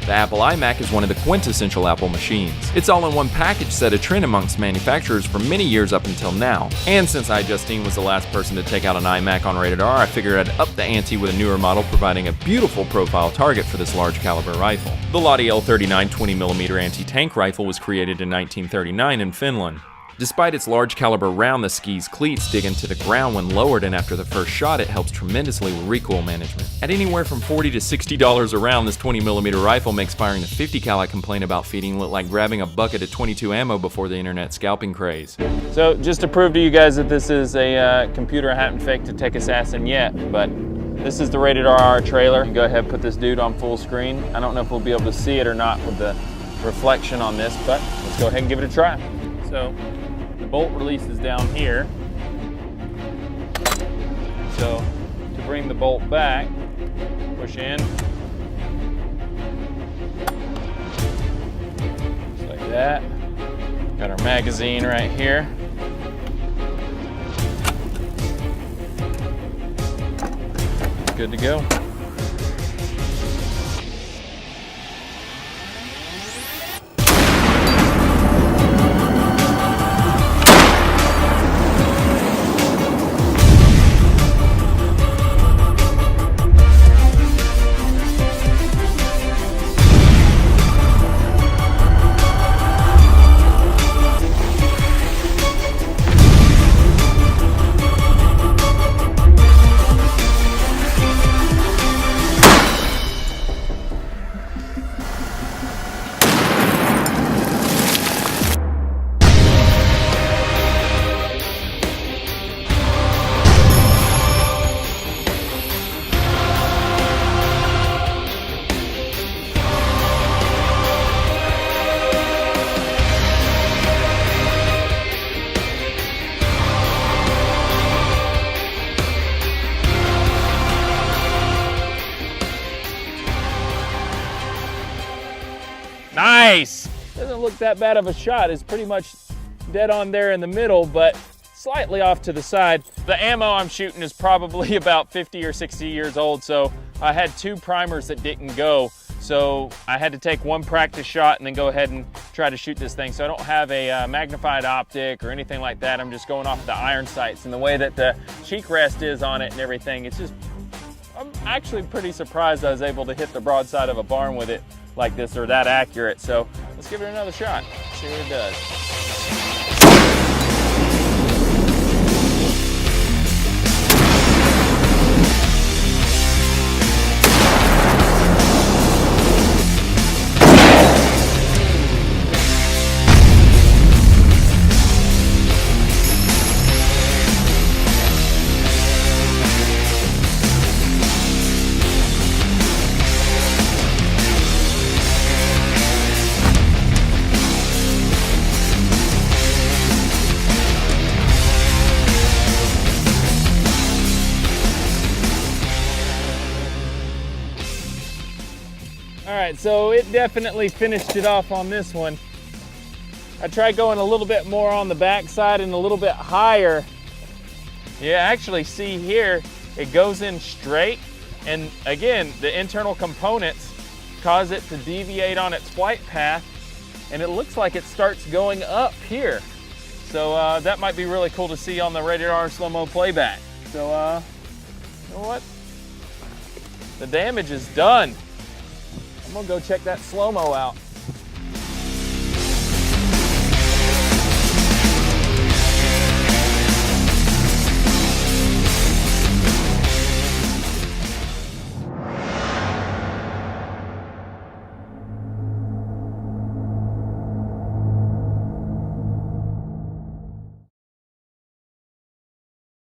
The Apple iMac is one of the quintessential Apple machines. Its all-in-one package set a trend amongst manufacturers for many years up until now. And since iJustine was the last person to take out an iMac on Rated R, I figured I'd up the ante with a newer model providing a beautiful profile target for this large caliber rifle. The Lottie L39 20mm anti-tank rifle was created in 1939 in Finland. Despite its large caliber round, the ski's cleats dig into the ground when lowered, and after the first shot it helps tremendously with recoil management. At anywhere from $40 to $60 a round, this 20mm rifle makes firing the 50 cal I complain about feeding look like grabbing a bucket of .22 ammo before the internet scalping craze. So just to prove to you guys that this is a computer I haven't faked to tech assassin yet, but this is the Rated R trailer. Go ahead and put this dude on full screen. I don't know if we'll be able to see it or not with the reflection on this, but let's go ahead and give it a try. So the bolt release is down here. So to bring the bolt back, push in. Just like that. Got our magazine right here. Good to go. Nice! Doesn't look that bad of a shot. It's pretty much dead on there in the middle, but slightly off to the side. The ammo I'm shooting is probably about 50 or 60 years old, so I had 2 primers that didn't go. So I had to take one practice shot and then go ahead and try to shoot this thing. So I don't have a magnified optic or anything like that. I'm just going off the iron sights, and the way that the cheek rest is on it and everything, it's just, I'm actually pretty surprised I was able to hit the broadside of a barn with it like this, or that accurate. So let's give it another shot, see what it does. All right, so it definitely finished it off on this one. I tried going a little bit more on the back side and a little bit higher. You actually see here, it goes in straight. And again, the internal components cause it to deviate on its flight path. And it looks like it starts going up here. So that might be really cool to see on the Rated R slow-mo playback. So you know what? The damage is done. I'm gonna go check that slow-mo out.